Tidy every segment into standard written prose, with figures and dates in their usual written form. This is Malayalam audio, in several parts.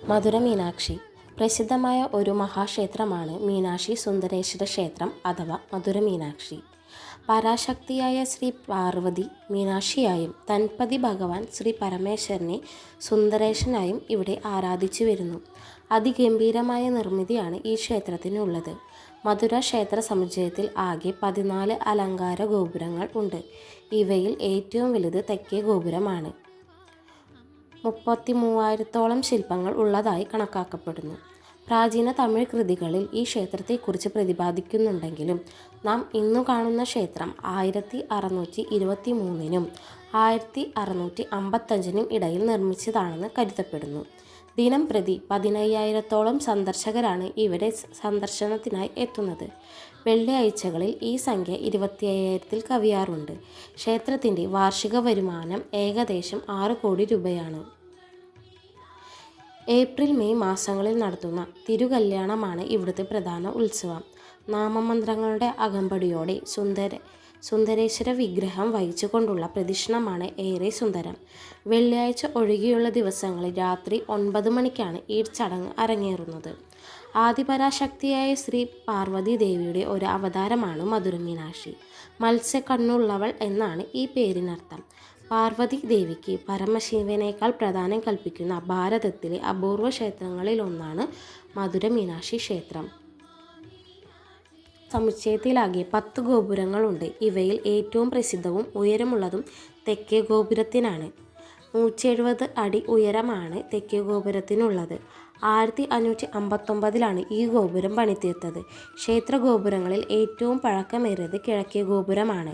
മധുര മീനാക്ഷി പ്രസിദ്ധമായ ഒരു മഹാക്ഷേത്രമാണ് മീനാക്ഷി സുന്ദരേശ്വര ക്ഷേത്രം അഥവാ മധുര മീനാക്ഷി. പരാശക്തിയായ ശ്രീ പാർവതി മീനാക്ഷിയായും തൻപതി ഭഗവാൻ ശ്രീ പരമേശ്വരനെ സുന്ദരേശനായും ഇവിടെ ആരാധിച്ചു വരുന്നു. അതിഗംഭീരമായ നിർമ്മിതിയാണ് ഈ ക്ഷേത്രത്തിനുള്ളത്. മധുര ക്ഷേത്ര സമുച്ചയത്തിൽ ആകെ 14 അലങ്കാര ഗോപുരങ്ങൾ ഉണ്ട്. ഇവയിൽ ഏറ്റവും വലുത് തെക്കേ ഗോപുരമാണ്. 33,000-ഓളം ശില്പങ്ങൾ ഉള്ളതായി കണക്കാക്കപ്പെടുന്നു. പ്രാചീന തമിഴ് കൃതികളിൽ ഈ ക്ഷേത്രത്തെക്കുറിച്ച് പ്രതിപാദിക്കുന്നുണ്ടെങ്കിലും നാം ഇന്നു കാണുന്ന ക്ഷേത്രം 1623-നും 1655-നും ഇടയിൽ നിർമ്മിച്ചതാണെന്ന് കരുതപ്പെടുന്നു. ദിനം പ്രതി 15,000-ഓളം സന്ദർശകരാണ് ഇവിടെ സന്ദർശനത്തിനായി എത്തുന്നത്. വെള്ളിയാഴ്ചകളിൽ ഈ സംഖ്യ 25,000-ൽ കവിയാറുണ്ട്. ക്ഷേത്രത്തിൻ്റെ വാർഷിക വരുമാനം ഏകദേശം 6 കോടി രൂപയാണ്. ഏപ്രിൽ മെയ് മാസങ്ങളിൽ നടത്തുന്ന തിരുകല്യാണമാണ് ഇവിടുത്തെ പ്രധാന ഉത്സവം. നാമമന്ത്രങ്ങളുടെ അകമ്പടിയോടെ സുന്ദരേശ്വര വിഗ്രഹം വഹിച്ചുകൊണ്ടുള്ള പ്രദക്ഷിണമാണ് ഏറെ സുന്ദരം. വെള്ളിയാഴ്ച ഒഴികെയുള്ള ദിവസങ്ങളിൽ രാത്രി 9 മണിക്കാണ് ഈ ചടങ്ങ് അരങ്ങേറുന്നത്. ആദിപരാശക്തിയായ ശ്രീ പാർവതി ദേവിയുടെ ഒരു അവതാരമാണ് മധുര മീനാക്ഷി. മത്സ്യക്കണ്ണുള്ളവൾ എന്നാണ് ഈ പേരിനർത്ഥം. പാർവതി ദേവിക്ക് പരമശിവനേക്കാൾ പ്രാധാന്യം കൽപ്പിക്കുന്ന ഭാരതത്തിലെ അപൂർവ ക്ഷേത്രങ്ങളിലൊന്നാണ് മധുര മീനാക്ഷി ക്ഷേത്രം. സമുച്ചയത്തിലാകെ 10 ഗോപുരങ്ങളുണ്ട്. ഇവയിൽ ഏറ്റവും പ്രസിദ്ധവും ഉയരമുള്ളതും തെക്കേ ഗോപുരത്തിനാണ്. 170 അടി ഉയരമാണ് തെക്കേ ഗോപുരത്തിനുള്ളത്. 1559-ലാണ് ഈ ഗോപുരം പണിതീർത്തത്. ക്ഷേത്ര ഗോപുരങ്ങളിൽ ഏറ്റവും പഴക്കമേറിയത് കിഴക്കേ ഗോപുരമാണ്.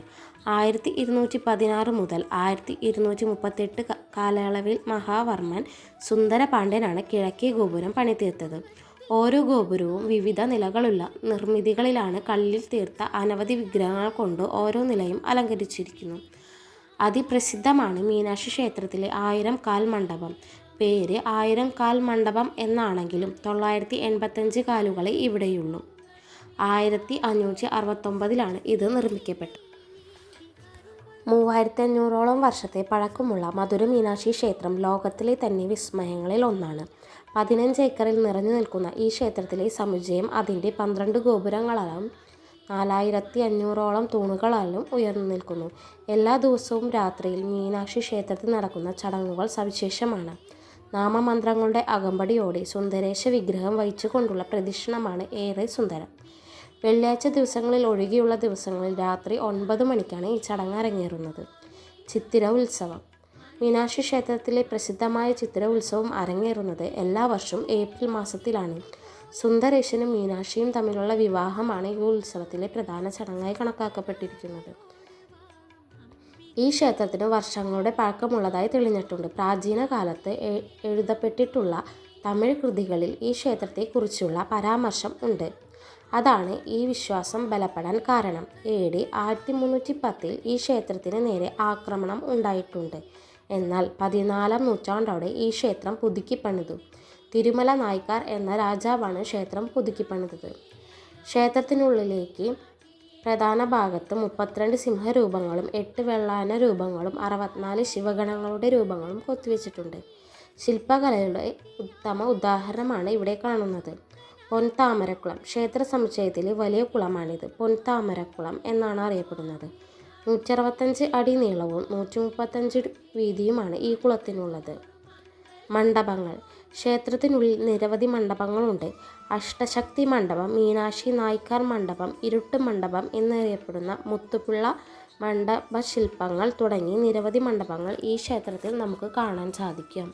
1216 മുതൽ 1238 കാലയളവിൽ മഹാവർമ്മൻ സുന്ദരപാണ്ഡ്യനാണ് കിഴക്കേ ഗോപുരം പണിതീർത്തത്. ഓരോ ഗോപുരവും വിവിധ നിലകളുള്ള നിർമ്മിതികളിലാണ് കല്ലിൽ തീർത്ത അനവധി വിഗ്രഹങ്ങൾ കൊണ്ട് ഓരോ നിലയും അലങ്കരിച്ചിരിക്കുന്നു. അതിപ്രസിദ്ധമാണ് മീനാക്ഷി ക്ഷേത്രത്തിലെ 1000 കാൽ മണ്ഡപം. പേര് 1000 കാൽ മണ്ഡപം എന്നാണെങ്കിലും 985 കാലുകളെ ഇവിടെയുള്ളൂ. 1569-ലാണ് ഇത് നിർമ്മിക്കപ്പെട്ടത്. 3500-ഓളം വർഷത്തെ പഴക്കമുള്ള മധുര മീനാക്ഷി ക്ഷേത്രം ലോകത്തിലെ തന്നെ വിസ്മയങ്ങളിൽ ഒന്നാണ്. 15 ഏക്കറിൽ നിറഞ്ഞു നിൽക്കുന്ന ഈ ക്ഷേത്രത്തിലെ സമുച്ചയം അതിൻ്റെ 12 ഗോപുരങ്ങളാലും 4500-ഓളം തൂണുകളാലും ഉയർന്നു നിൽക്കുന്നു. എല്ലാ ദിവസവും രാത്രിയിൽ മീനാക്ഷി ക്ഷേത്രത്തിൽ നടക്കുന്ന ചടങ്ങുകൾ സവിശേഷമാണ്. നാമമന്ത്രങ്ങളുടെ അകമ്പടിയോടെ സുന്ദരേശ വിഗ്രഹം വഹിച്ചുകൊണ്ടുള്ള പ്രദക്ഷിണമാണ് ഏറെ സുന്ദരം. വെള്ളിയാഴ്ച ദിവസങ്ങളിൽ ഒഴികെയുള്ള ദിവസങ്ങളിൽ രാത്രി 9 മണിക്കാണ് ഈ ചടങ്ങ് അരങ്ങേറുന്നത്. ചിത്തിര ഉത്സവം. മീനാക്ഷി ക്ഷേത്രത്തിലെ പ്രസിദ്ധമായ ചിത്തിര ഉത്സവം അരങ്ങേറുന്നത് എല്ലാ വർഷവും ഏപ്രിൽ മാസത്തിലാണ്. സുന്ദരേശനും മീനാക്ഷിയും തമ്മിലുള്ള വിവാഹമാണ് ഈ ഉത്സവത്തിലെ പ്രധാന ചടങ്ങായി കണക്കാക്കപ്പെട്ടിരിക്കുന്നത്. ഈ ക്ഷേത്രത്തിന് വർഷങ്ങളുടെ പഴക്കമുള്ളതായി തെളിഞ്ഞിട്ടുണ്ട്. പ്രാചീന കാലത്ത് എഴുതപ്പെട്ടിട്ടുള്ള തമിഴ് കൃതികളിൽ ഈ ക്ഷേത്രത്തെക്കുറിച്ചുള്ള പരാമർശം ഉണ്ട്. അതാണ് ഈ വിശ്വാസം ബലപ്പെടാൻ കാരണം. AD 1310-ൽ ഈ ക്ഷേത്രത്തിന് നേരെ ആക്രമണം ഉണ്ടായിട്ടുണ്ട്. എന്നാൽ 14-ാം നൂറ്റാണ്ടോടെ ഈ ക്ഷേത്രം പുതുക്കിപ്പണിതു. തിരുമല നായ്ക്കാർ എന്ന രാജാവാണ് ക്ഷേത്രം പുതുക്കിപ്പണിതത്. ക്ഷേത്രത്തിനുള്ളിലേക്ക് പ്രധാന ഭാഗത്ത് 32 സിംഹരൂപങ്ങളും 8 വെള്ളാന രൂപങ്ങളും 64 ശിവഗണങ്ങളുടെ രൂപങ്ങളും കൊത്തിവെച്ചിട്ടുണ്ട്. ശില്പകലയുടെ ഉത്തമ ഉദാഹരണമാണ് ഇവിടെ കാണുന്നത്. പൊൻതാമരക്കുളം. ക്ഷേത്ര സമുച്ചയത്തിലെ വലിയ കുളമാണിത്. പൊൻതാമരക്കുളം എന്നാണ് അറിയപ്പെടുന്നത്. 165 അടി നീളവും 135 വീതിയുമാണ് ഈ കുളത്തിനുള്ളത്. മണ്ഡപങ്ങൾ. ക്ഷേത്രത്തിനുള്ളിൽ നിരവധി മണ്ഡപങ്ങളുണ്ട്. അഷ്ടശക്തി മണ്ഡപം, മീനാക്ഷി നായ്ക്കാർ മണ്ഡപം, ഇരുട്ട് മണ്ഡപം എന്നറിയപ്പെടുന്ന മുത്തുപിള്ള മണ്ഡപശില്പങ്ങൾ തുടങ്ങി നിരവധി മണ്ഡപങ്ങൾ ഈ ക്ഷേത്രത്തിൽ നമുക്ക് കാണാൻ സാധിക്കും.